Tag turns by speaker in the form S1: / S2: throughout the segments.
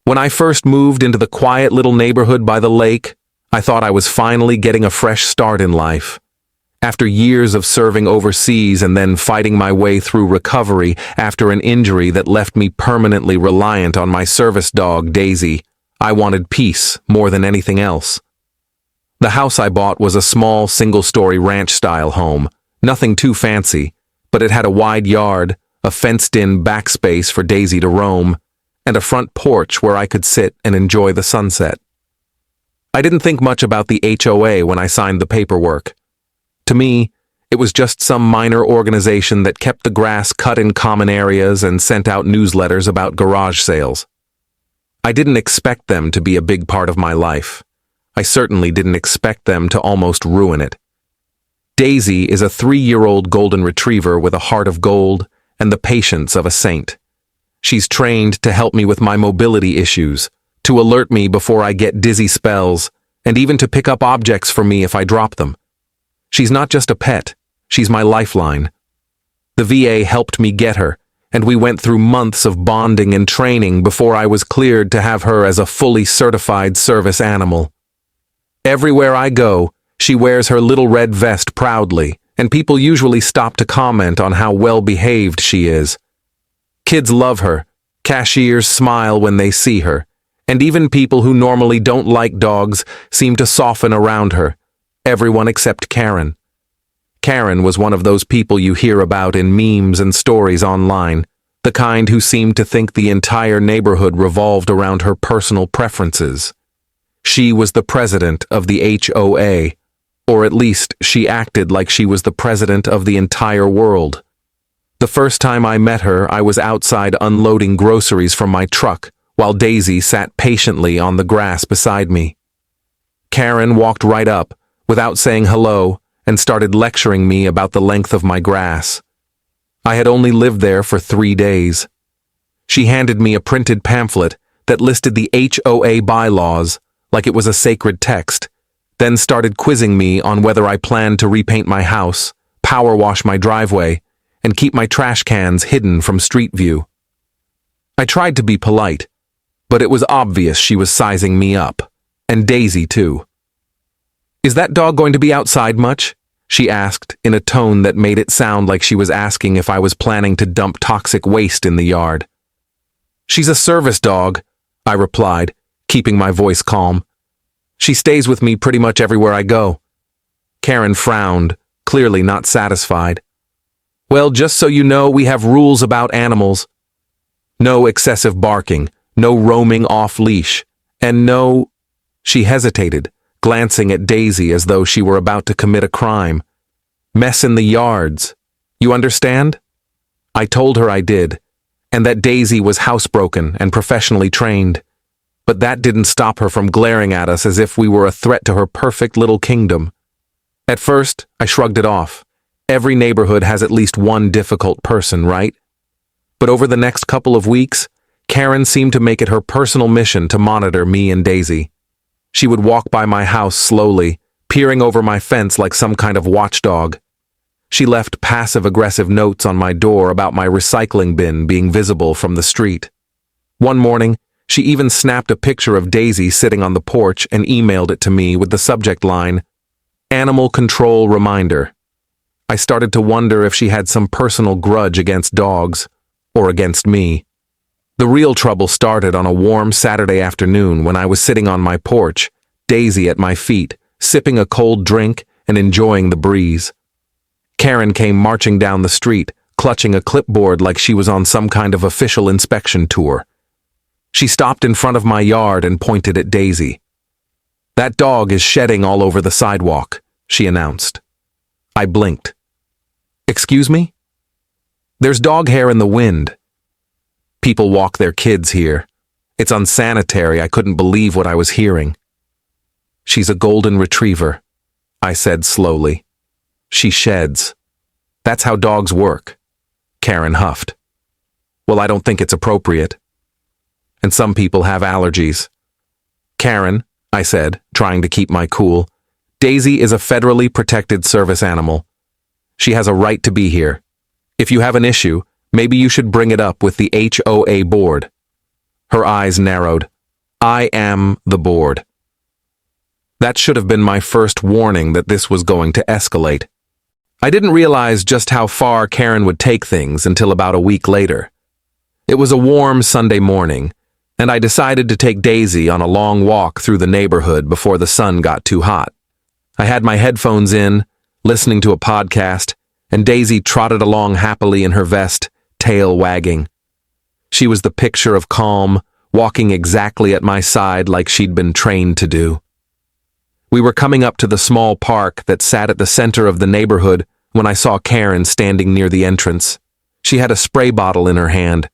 S1: When I first moved into the quiet little neighborhood by the lake, I thought I was finally getting a fresh start in life. After years of serving overseas and then fighting my way through recovery after an injury that left me permanently reliant on my service dog, Daisy, I wanted peace more than anything else. The house I bought was a small single-story ranch-style home, nothing too fancy, but it had a wide yard, a fenced-in backspace for Daisy to roam, and a front porch where I could sit and enjoy the sunset. I didn't think much about the HOA when I signed the paperwork. To me, it was just some minor organization that kept the grass cut in common areas and sent out newsletters about garage sales. I didn't expect them to be a big part of my life. I certainly didn't expect them to almost ruin it. Daisy is a 3-year-old golden retriever with a heart of gold and the patience of a saint. She's trained to help me with my mobility issues, to alert me before I get dizzy spells, and even to pick up objects for me if I drop them. She's not just a pet, she's my lifeline. The VA helped me get her, and we went through months of bonding and training before I was cleared to have her as a fully certified service animal. Everywhere I go, she wears her little red vest proudly, and people usually stop to comment on how well-behaved she is. Kids love her, cashiers smile when they see her, and even people who normally don't like dogs seem to soften around her. Everyone except Karen. Karen was one of those people you hear about in memes and stories online, the kind who seemed to think the entire neighborhood revolved around her personal preferences. She was the president of the HOA, or at least she acted like she was the president of the entire world. The first time I met her, I was outside unloading groceries from my truck, while Daisy sat patiently on the grass beside me. Karen walked right up, without saying hello, and started lecturing me about the length of my grass. I had only lived there for 3 days. She handed me a printed pamphlet that listed the HOA bylaws, like it was a sacred text, then started quizzing me on whether I planned to repaint my house, power wash my driveway, and keep my trash cans hidden from street view. I tried to be polite, but it was obvious she was sizing me up, and Daisy too. "Is that dog going to be outside much?" she asked in a tone that made it sound like she was asking if I was planning to dump toxic waste in the yard. "She's a service dog," I replied, keeping my voice calm. "She stays with me pretty much everywhere I go." Karen frowned, clearly not satisfied. "Well, just so you know, we have rules about animals. No excessive barking, no roaming off-leash, and no—" She hesitated, glancing at Daisy as though she were about to commit a crime. "Mess in the yards. You understand?" I told her I did, and that Daisy was housebroken and professionally trained. But that didn't stop her from glaring at us as if we were a threat to her perfect little kingdom. At first, I shrugged it off. Every neighborhood has at least one difficult person, right? But over the next couple of weeks, Karen seemed to make it her personal mission to monitor me and Daisy. She would walk by my house slowly, peering over my fence like some kind of watchdog. She left passive-aggressive notes on my door about my recycling bin being visible from the street. One morning, she even snapped a picture of Daisy sitting on the porch and emailed it to me with the subject line, "Animal Control Reminder." I started to wonder if she had some personal grudge against dogs, or against me. The real trouble started on a warm Saturday afternoon when I was sitting on my porch, Daisy at my feet, sipping a cold drink and enjoying the breeze. Karen came marching down the street, clutching a clipboard like she was on some kind of official inspection tour. She stopped in front of my yard and pointed at Daisy. "That dog is shedding all over the sidewalk," she announced. I blinked. "Excuse me?" "There's dog hair in the wind. People walk their kids here. It's unsanitary. I couldn't believe what I was hearing." "She's a golden retriever," I said slowly. "She sheds. That's how dogs work." Karen huffed. "Well, I don't think it's appropriate. And some people have allergies." "Karen," I said, trying to keep my cool, "Daisy is a federally protected service animal. She has a right to be here. If you have an issue, maybe you should bring it up with the HOA board." Her eyes narrowed. I am the board. That should have been my first warning that this was going to escalate. I didn't realize just how far Karen would take things until about a week later. It was a warm Sunday morning, and I decided to take Daisy on a long walk through the neighborhood before the sun got too hot. I had my headphones in, listening to a podcast, and Daisy trotted along happily in her vest, tail wagging. She was the picture of calm, walking exactly at my side like she'd been trained to do. We were coming up to the small park that sat at the center of the neighborhood when I saw Karen standing near the entrance. She had a spray bottle in her hand,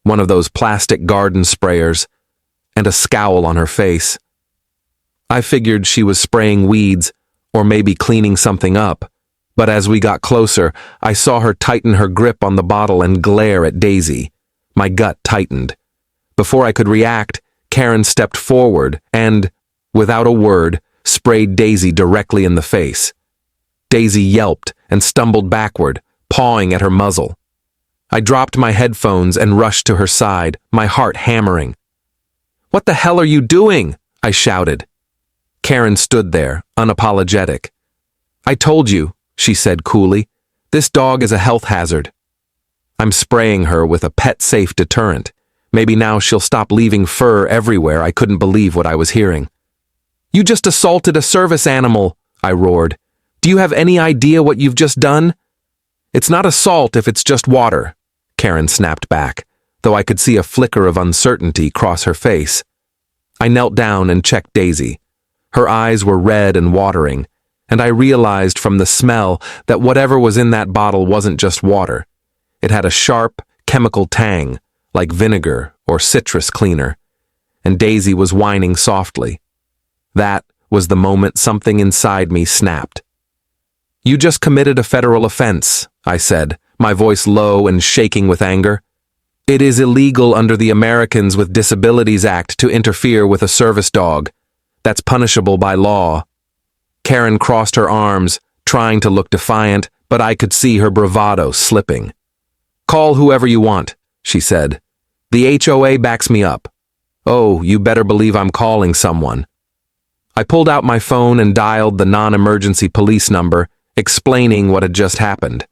S1: one of those plastic garden sprayers, and a scowl on her face. I figured she was spraying weeds or maybe cleaning something up, but as we got closer, I saw her tighten her grip on the bottle and glare at Daisy. My gut tightened. Before I could react, Karen stepped forward and, without a word, sprayed Daisy directly in the face. Daisy yelped and stumbled backward, pawing at her muzzle. I dropped my headphones and rushed to her side, my heart hammering. "What the hell are you doing?" I shouted. Karen stood there, unapologetic. "I told you," she said coolly. "This dog is a health hazard." I'm spraying her with a pet-safe deterrent. Maybe now she'll stop leaving fur everywhere. I couldn't believe what I was hearing. "You just assaulted a service animal," I roared. "Do you have any idea what you've just done?" "It's not assault if it's just water," Karen snapped back, though I could see a flicker of uncertainty cross her face. I knelt down and checked Daisy. Her eyes were red and watering, and I realized from the smell that whatever was in that bottle wasn't just water. It had a sharp, chemical tang, like vinegar or citrus cleaner, and Daisy was whining softly. That was the moment something inside me snapped. "You just committed a federal offense," I said, my voice low and shaking with anger. "It is illegal under the Americans with Disabilities Act to interfere with a service dog. That's punishable by law." Karen crossed her arms, trying to look defiant, but I could see her bravado slipping. "Call whoever you want," she said. "The HOA backs me up." "Oh, you better believe I'm calling someone." I pulled out my phone and dialed the non-emergency police number, explaining what had just happened.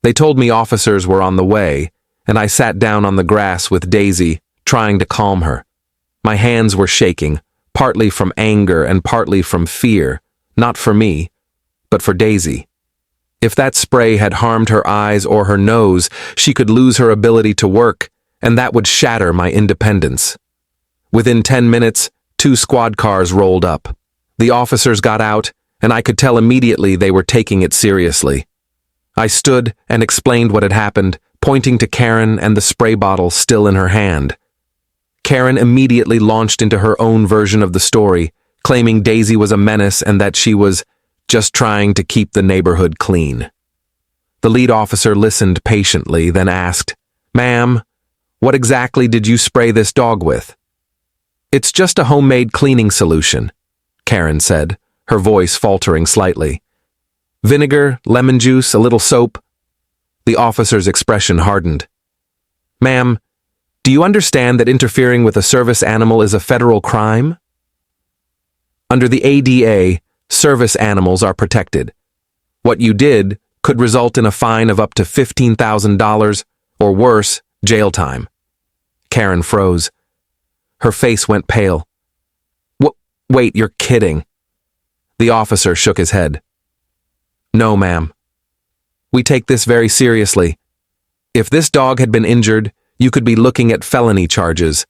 S1: They told me officers were on the way, and I sat down on the grass with Daisy, trying to calm her. My hands were shaking, partly from anger and partly from fear, not for me, but for Daisy. If that spray had harmed her eyes or her nose, she could lose her ability to work, and that would shatter my independence. Within 10 minutes, 2 squad cars rolled up. The officers got out, and I could tell immediately they were taking it seriously. I stood and explained what had happened, pointing to Karen and the spray bottle still in her hand. Karen immediately launched into her own version of the story, claiming Daisy was a menace and that she was just trying to keep the neighborhood clean. The lead officer listened patiently, then asked, "Ma'am, what exactly did you spray this dog with?" "It's just a homemade cleaning solution," Karen said, her voice faltering slightly. "Vinegar, lemon juice, a little soap." The officer's expression hardened. "Ma'am, do you understand that interfering with a service animal is a federal crime?" Under the ADA, service animals are protected. What you did could result in a fine of up to $15,000, or worse, jail time. Karen froze. Her face went pale. Wait, you're kidding." The officer shook his head. "No, ma'am. We take this very seriously. If this dog had been injured, you could be looking at felony charges."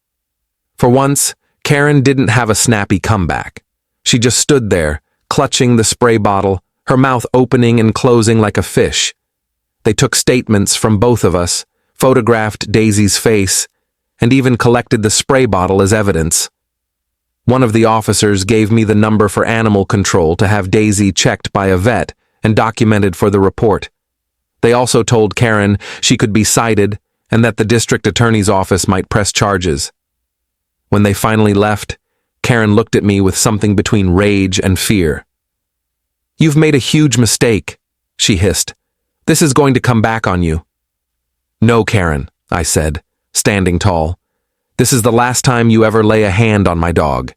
S1: For once, Karen didn't have a snappy comeback. She just stood there, clutching the spray bottle, her mouth opening and closing like a fish. They took statements from both of us, photographed Daisy's face, and even collected the spray bottle as evidence. One of the officers gave me the number for animal control to have Daisy checked by a vet and documented for the report. They also told Karen she could be cited and that the district attorney's office might press charges. When they finally left, Karen looked at me with something between rage and fear. "You've made a huge mistake," she hissed. "This is going to come back on you." "No, Karen," I said, standing tall. This is the last time you ever lay a hand on my dog.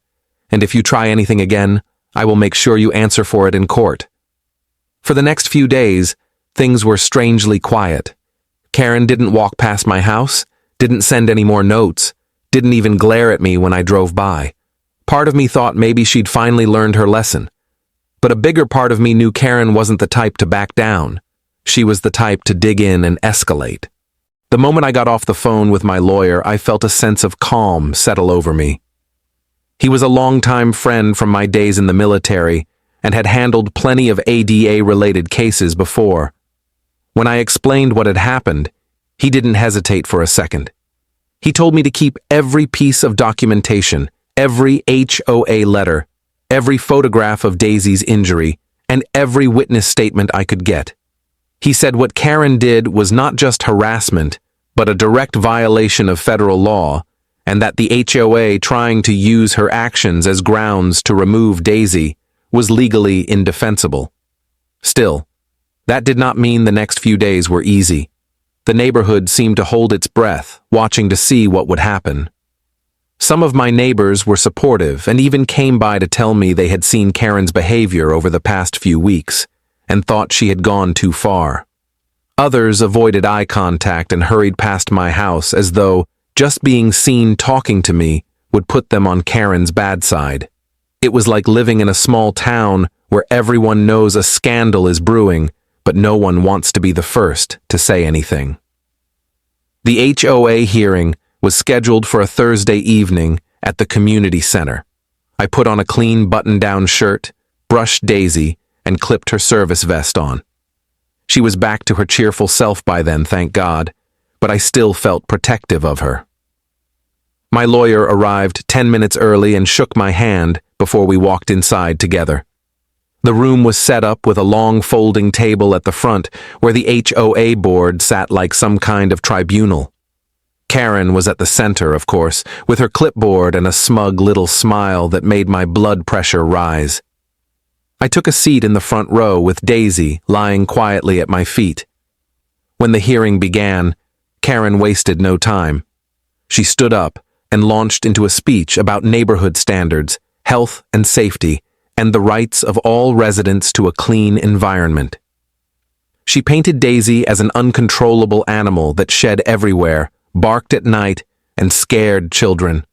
S1: And if you try anything again, I will make sure you answer for it in court." For the next few days, things were strangely quiet. Karen didn't walk past my house, didn't send any more notes, didn't even glare at me when I drove by. Part of me thought maybe she'd finally learned her lesson. But a bigger part of me knew Karen wasn't the type to back down. She was the type to dig in and escalate. The moment I got off the phone with my lawyer, I felt a sense of calm settle over me. He was a longtime friend from my days in the military and had handled plenty of ADA-related cases before. When I explained what had happened, he didn't hesitate for a second. He told me to keep every piece of documentation, every HOA letter, every photograph of Daisy's injury, and every witness statement I could get. He said what Karen did was not just harassment, but a direct violation of federal law, and that the HOA trying to use her actions as grounds to remove Daisy was legally indefensible. Still, that did not mean the next few days were easy. The neighborhood seemed to hold its breath, watching to see what would happen. Some of my neighbors were supportive and even came by to tell me they had seen Karen's behavior over the past few weeks and thought she had gone too far. Others avoided eye contact and hurried past my house as though just being seen talking to me would put them on Karen's bad side. It was like living in a small town where everyone knows a scandal is brewing, but no one wants to be the first to say anything. The HOA hearing was scheduled for a Thursday evening at the community center. I put on a clean button-down shirt, brushed Daisy, and clipped her service vest on. She was back to her cheerful self by then, thank God, but I still felt protective of her. My lawyer arrived 10 minutes early and shook my hand before we walked inside together. The room was set up with a long folding table at the front where the HOA board sat like some kind of tribunal. Karen was at the center, of course, with her clipboard and a smug little smile that made my blood pressure rise. I took a seat in the front row with Daisy lying quietly at my feet. When the hearing began, Karen wasted no time. She stood up and launched into a speech about neighborhood standards, health and safety, and the rights of all residents to a clean environment. She painted Daisy as an uncontrollable animal that shed everywhere, barked at night, and scared children.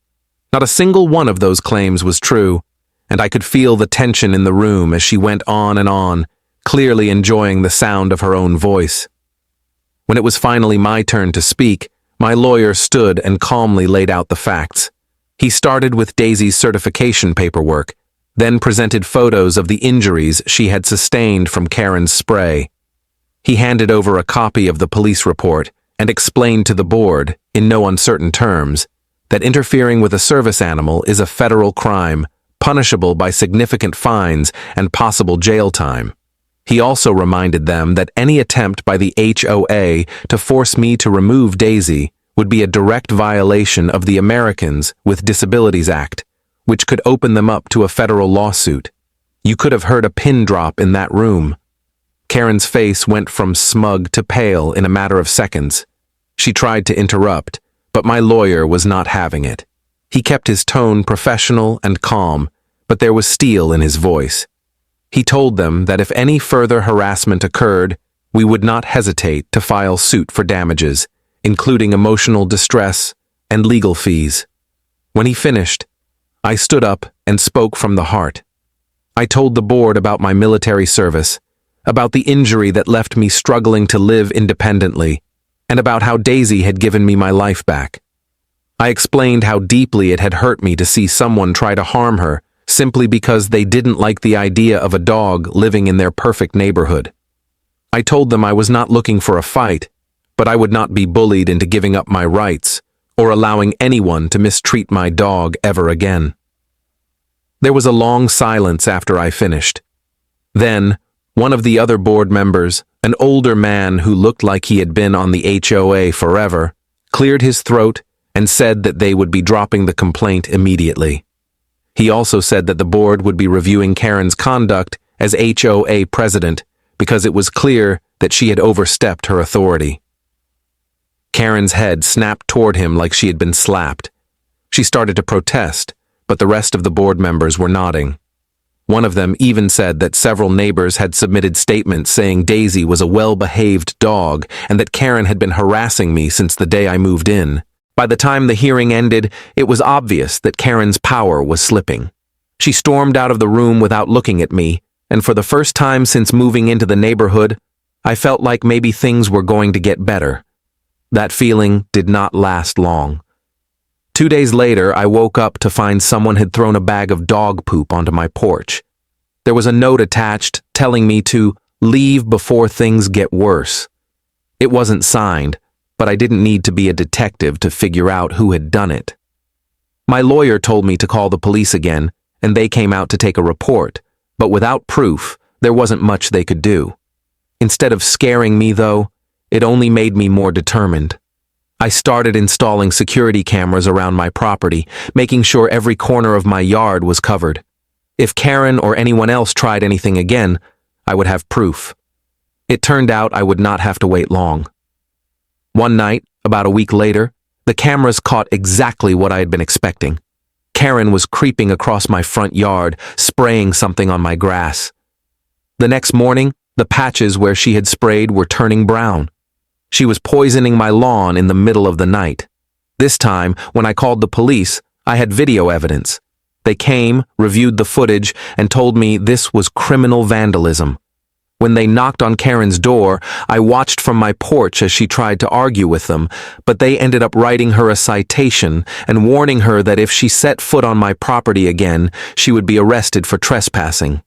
S1: Not a single one of those claims was true, and I could feel the tension in the room as she went on, clearly enjoying the sound of her own voice. When it was finally my turn to speak, my lawyer stood and calmly laid out the facts. He started with Daisy's certification paperwork, then presented photos of the injuries she had sustained from Karen's spray. He handed over a copy of the police report and explained to the board, in no uncertain terms, that interfering with a service animal is a federal crime, punishable by significant fines and possible jail time. He also reminded them that any attempt by the HOA to force me to remove Daisy would be a direct violation of the Americans with Disabilities Act, which could open them up to a federal lawsuit. You could have heard a pin drop in that room. Karen's face went from smug to pale in a matter of seconds. She tried to interrupt, but my lawyer was not having it. He kept his tone professional and calm, but there was steel in his voice. He told them that if any further harassment occurred, we would not hesitate to file suit for damages, including emotional distress and legal fees. When he finished, I stood up and spoke from the heart. I told the board about my military service, about the injury that left me struggling to live independently, and about how Daisy had given me my life back. I explained how deeply it had hurt me to see someone try to harm her simply because they didn't like the idea of a dog living in their perfect neighborhood. I told them I was not looking for a fight, but I would not be bullied into giving up my rights or allowing anyone to mistreat my dog ever again. There was a long silence after I finished. Then, one of the other board members, an older man who looked like he had been on the HOA forever, cleared his throat and said that they would be dropping the complaint immediately. He also said that the board would be reviewing Karen's conduct as HOA president because it was clear that she had overstepped her authority. Karen's head snapped toward him like she had been slapped. She started to protest, but the rest of the board members were nodding. One of them even said that several neighbors had submitted statements saying Daisy was a well-behaved dog and that Karen had been harassing me since the day I moved in. By the time the hearing ended, it was obvious that Karen's power was slipping. She stormed out of the room without looking at me, and for the first time since moving into the neighborhood, I felt like maybe things were going to get better. That feeling did not last long. 2 days later, I woke up to find someone had thrown a bag of dog poop onto my porch. There was a note attached telling me to leave before things get worse. It wasn't signed, but I didn't need to be a detective to figure out who had done it. My lawyer told me to call the police again, and they came out to take a report, but without proof, there wasn't much they could do. Instead of scaring me, though, it only made me more determined. I started installing security cameras around my property, making sure every corner of my yard was covered. If Karen or anyone else tried anything again, I would have proof. It turned out I would not have to wait long. One night, about a week later, the cameras caught exactly what I had been expecting. Karen was creeping across my front yard, spraying something on my grass. The next morning, the patches where she had sprayed were turning brown. She was poisoning my lawn in the middle of the night. This time, when I called the police, I had video evidence. They came, reviewed the footage, and told me this was criminal vandalism. When they knocked on Karen's door, I watched from my porch as she tried to argue with them, but they ended up writing her a citation and warning her that if she set foot on my property again, she would be arrested for trespassing.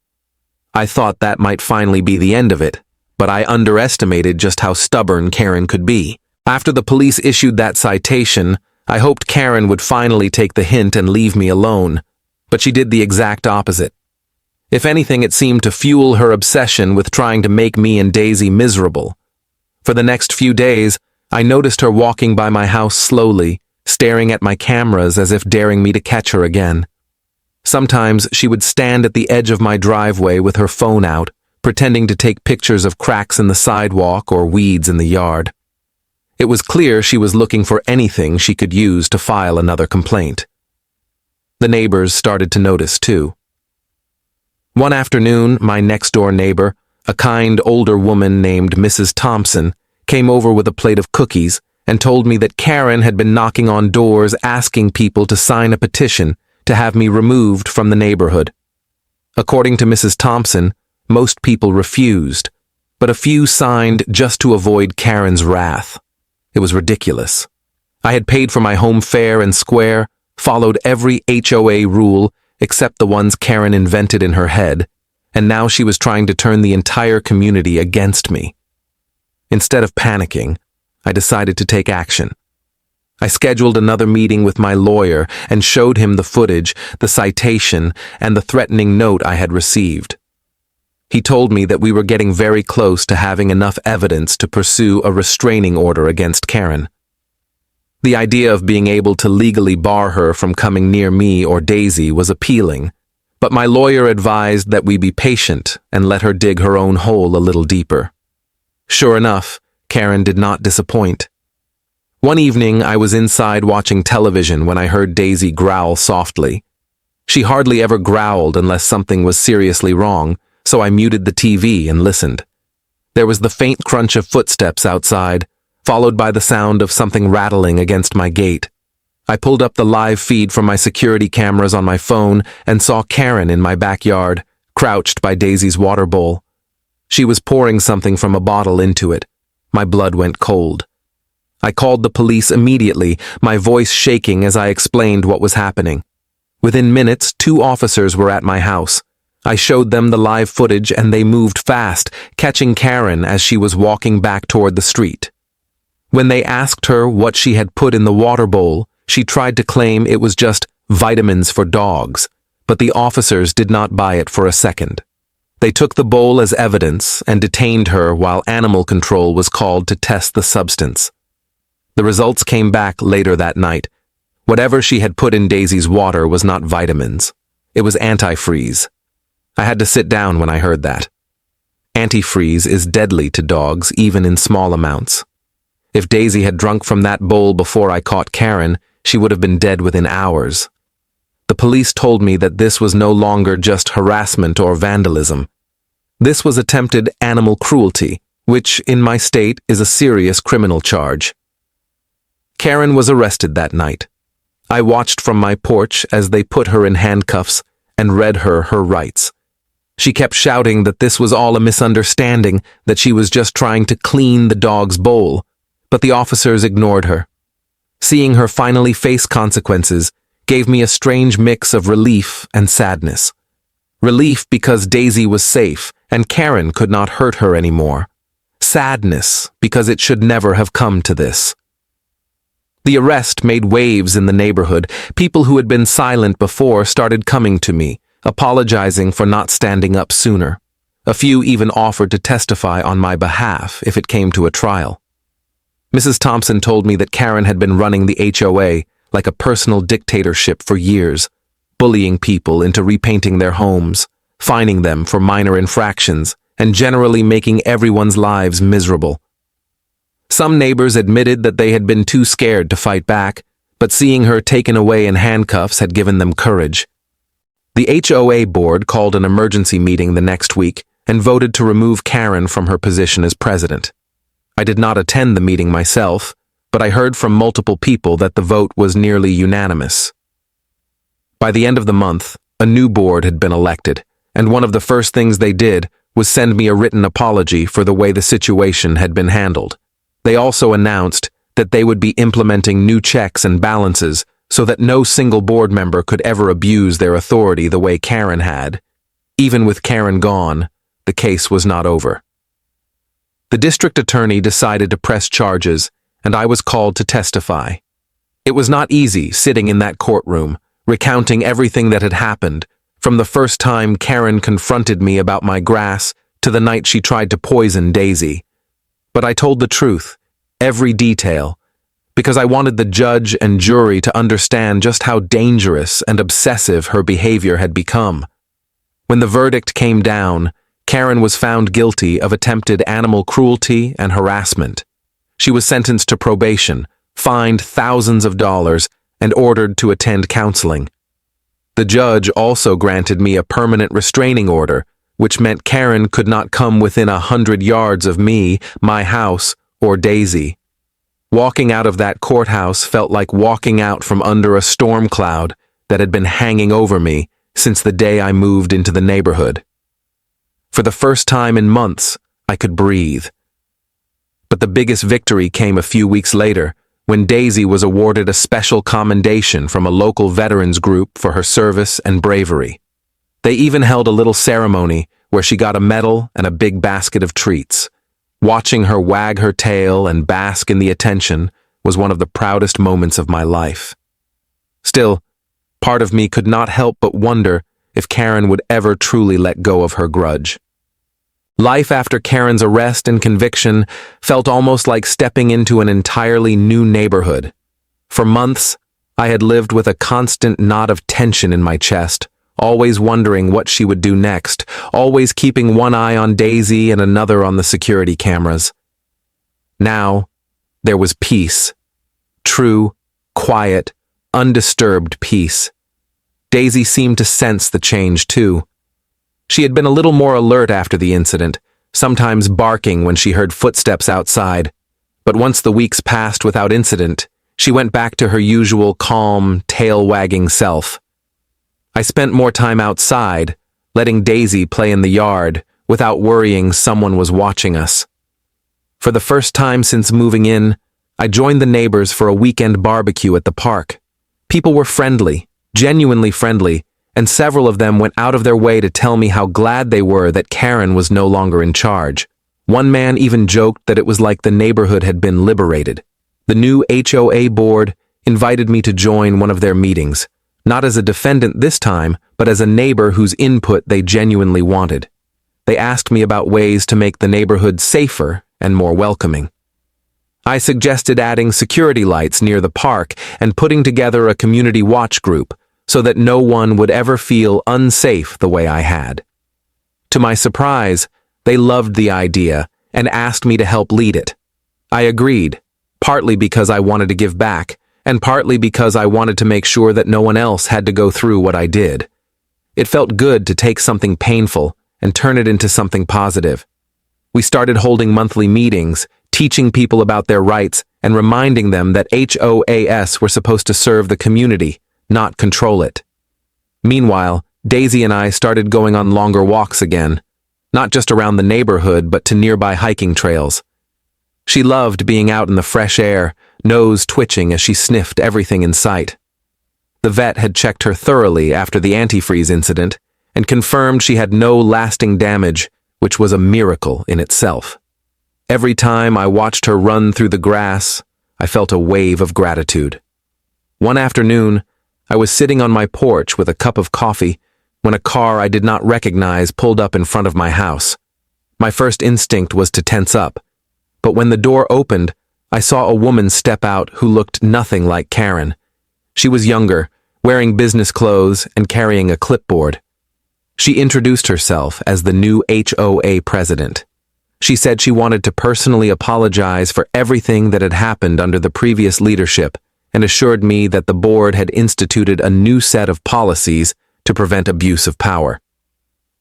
S1: I thought that might finally be the end of it, but I underestimated just how stubborn Karen could be. After the police issued that citation, I hoped Karen would finally take the hint and leave me alone, but she did the exact opposite. If anything, it seemed to fuel her obsession with trying to make me and Daisy miserable. For the next few days, I noticed her walking by my house slowly, staring at my cameras as if daring me to catch her again. Sometimes she would stand at the edge of my driveway with her phone out, pretending to take pictures of cracks in the sidewalk or weeds in the yard. It was clear she was looking for anything she could use to file another complaint. The neighbors started to notice too. One afternoon, my next-door neighbor, a kind older woman named Mrs. Thompson, came over with a plate of cookies and told me that Karen had been knocking on doors asking people to sign a petition to have me removed from the neighborhood. According to Mrs. Thompson, most people refused, but a few signed just to avoid Karen's wrath. It was ridiculous. I had paid for my home fair and square, followed every HOA rule except the ones Karen invented in her head, and now she was trying to turn the entire community against me. Instead of panicking, I decided to take action. I scheduled another meeting with my lawyer and showed him the footage, the citation, and the threatening note I had received. He told me that we were getting very close to having enough evidence to pursue a restraining order against Karen. The idea of being able to legally bar her from coming near me or Daisy was appealing, but my lawyer advised that we be patient and let her dig her own hole a little deeper. Sure enough, Karen did not disappoint. One evening, I was inside watching television when I heard Daisy growl softly. She hardly ever growled unless something was seriously wrong, so I muted the TV and listened. There was the faint crunch of footsteps outside, followed by the sound of something rattling against my gate. I pulled up the live feed from my security cameras on my phone and saw Karen in my backyard, crouched by Daisy's water bowl. She was pouring something from a bottle into it. My blood went cold. I called the police immediately, my voice shaking as I explained what was happening. Within minutes, 2 officers were at my house. I showed them the live footage and they moved fast, catching Karen as she was walking back toward the street. When they asked her what she had put in the water bowl, she tried to claim it was just vitamins for dogs, but the officers did not buy it for a second. They took the bowl as evidence and detained her while animal control was called to test the substance. The results came back later that night. Whatever she had put in Daisy's water was not vitamins. It was antifreeze. I had to sit down when I heard that. Antifreeze is deadly to dogs even in small amounts. If Daisy had drunk from that bowl before I caught Karen, she would have been dead within hours. The police told me that this was no longer just harassment or vandalism. This was attempted animal cruelty, which, in my state, is a serious criminal charge. Karen was arrested that night. I watched from my porch as they put her in handcuffs and read her rights. She kept shouting that this was all a misunderstanding, that she was just trying to clean the dog's bowl, but the officers ignored her. Seeing her finally face consequences gave me a strange mix of relief and sadness. Relief because Daisy was safe and Karen could not hurt her anymore. Sadness because it should never have come to this. The arrest made waves in the neighborhood. People who had been silent before started coming to me, apologizing for not standing up sooner. A few even offered to testify on my behalf if it came to a trial. Mrs. Thompson told me that Karen had been running the HOA like a personal dictatorship for years, bullying people into repainting their homes, fining them for minor infractions, and generally making everyone's lives miserable. Some neighbors admitted that they had been too scared to fight back, but seeing her taken away in handcuffs had given them courage. The HOA board called an emergency meeting the next week and voted to remove Karen from her position as president. I did not attend the meeting myself, but I heard from multiple people that the vote was nearly unanimous. By the end of the month, a new board had been elected, and one of the first things they did was send me a written apology for the way the situation had been handled. They also announced that they would be implementing new checks and balances so that no single board member could ever abuse their authority the way Karen had. Even with Karen gone, the case was not over. The district attorney decided to press charges, and I was called to testify. It was not easy sitting in that courtroom, recounting everything that had happened, from the first time Karen confronted me about my grass to the night she tried to poison Daisy. But I told the truth, every detail, because I wanted the judge and jury to understand just how dangerous and obsessive her behavior had become. When the verdict came down, Karen was found guilty of attempted animal cruelty and harassment. She was sentenced to probation, fined thousands of dollars, and ordered to attend counseling. The judge also granted me a permanent restraining order, which meant Karen could not come within 100 yards of me, my house, or Daisy. Walking out of that courthouse felt like walking out from under a storm cloud that had been hanging over me since the day I moved into the neighborhood. For the first time in months, I could breathe. But the biggest victory came a few weeks later, when Daisy was awarded a special commendation from a local veterans group for her service and bravery. They even held a little ceremony where she got a medal and a big basket of treats. Watching her wag her tail and bask in the attention was one of the proudest moments of my life. Still, part of me could not help but wonder if Karen would ever truly let go of her grudge. Life after Karen's arrest and conviction felt almost like stepping into an entirely new neighborhood. For months, I had lived with a constant knot of tension in my chest, always wondering what she would do next, always keeping one eye on Daisy and another on the security cameras. Now, there was peace. True, quiet, undisturbed peace. Daisy seemed to sense the change too. She had been a little more alert after the incident, sometimes barking when she heard footsteps outside. But once the weeks passed without incident, she went back to her usual calm, tail-wagging self. I spent more time outside, letting Daisy play in the yard without worrying someone was watching us. For the first time since moving in, I joined the neighbors for a weekend barbecue at the park. People were friendly, genuinely friendly, and several of them went out of their way to tell me how glad they were that Karen was no longer in charge. One man even joked that it was like the neighborhood had been liberated. The new HOA board invited me to join one of their meetings, not as a defendant this time, but as a neighbor whose input they genuinely wanted. They asked me about ways to make the neighborhood safer and more welcoming. I suggested adding security lights near the park and putting together a community watch group so that no one would ever feel unsafe the way I had. To my surprise, they loved the idea and asked me to help lead it. I agreed, partly because I wanted to give back, and partly because I wanted to make sure that no one else had to go through what I did. It felt good to take something painful and turn it into something positive. We started holding monthly meetings, teaching people about their rights and reminding them that HOAs were supposed to serve the community, not control it. Meanwhile, Daisy and I started going on longer walks again, not just around the neighborhood but to nearby hiking trails. She loved being out in the fresh air, nose twitching as she sniffed everything in sight. The vet had checked her thoroughly after the antifreeze incident and confirmed she had no lasting damage, which was a miracle in itself. Every time I watched her run through the grass, I felt a wave of gratitude. One afternoon, I was sitting on my porch with a cup of coffee when a car I did not recognize pulled up in front of my house. My first instinct was to tense up, but when the door opened, I saw a woman step out who looked nothing like Karen. She was younger, wearing business clothes and carrying a clipboard. She introduced herself as the new HOA president. She said she wanted to personally apologize for everything that had happened under the previous leadership and assured me that the board had instituted a new set of policies to prevent abuse of power.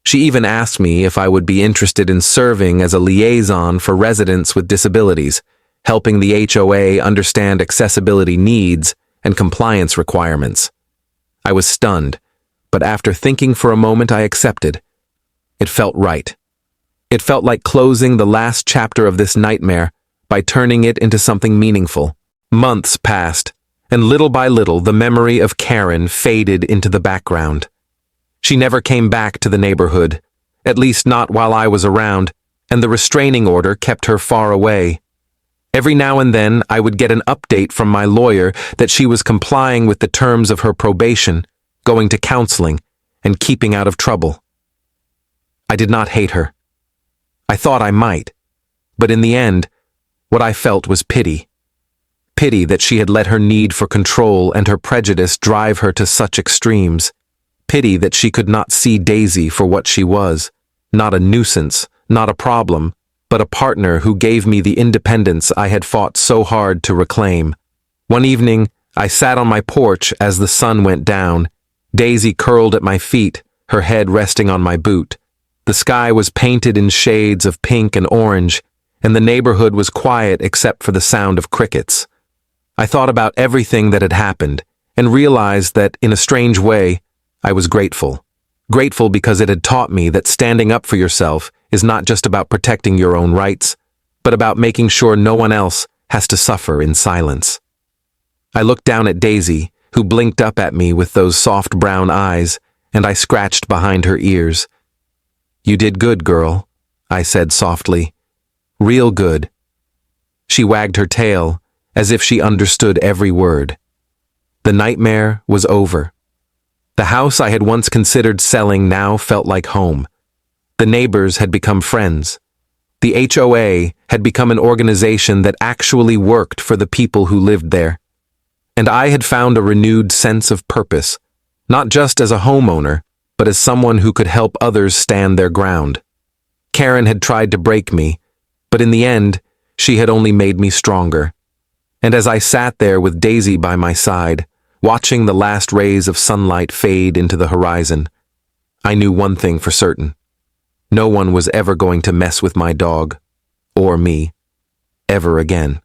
S1: She even asked me if I would be interested in serving as a liaison for residents with disabilities, helping the HOA understand accessibility needs and compliance requirements. I was stunned, but after thinking for a moment I accepted. It felt right. It felt like closing the last chapter of this nightmare by turning it into something meaningful. Months passed, and little by little the memory of Karen faded into the background. She never came back to the neighborhood, at least not while I was around, and the restraining order kept her far away. Every now and then I would get an update from my lawyer that she was complying with the terms of her probation, going to counseling, and keeping out of trouble. I did not hate her. I thought I might, but in the end, what I felt was pity. Pity that she had let her need for control and her prejudice drive her to such extremes. Pity that she could not see Daisy for what she was, not a nuisance, not a problem, but a partner who gave me the independence I had fought so hard to reclaim. One evening, I sat on my porch as the sun went down. Daisy curled at my feet, her head resting on my boot. The sky was painted in shades of pink and orange, and the neighborhood was quiet except for the sound of crickets. I thought about everything that had happened, and realized that, in a strange way, I was grateful. Grateful because it had taught me that standing up for yourself is not just about protecting your own rights, but about making sure no one else has to suffer in silence. I looked down at Daisy, who blinked up at me with those soft brown eyes, and I scratched behind her ears. "You did good, girl," I said softly. "Real good." She wagged her tail, as if she understood every word. The nightmare was over. The house I had once considered selling now felt like home. The neighbors had become friends. The HOA had become an organization that actually worked for the people who lived there. And I had found a renewed sense of purpose, not just as a homeowner, but as someone who could help others stand their ground. Karen had tried to break me, but in the end, she had only made me stronger. And as I sat there with Daisy by my side, watching the last rays of sunlight fade into the horizon, I knew one thing for certain. No one was ever going to mess with my dog, or me, ever again.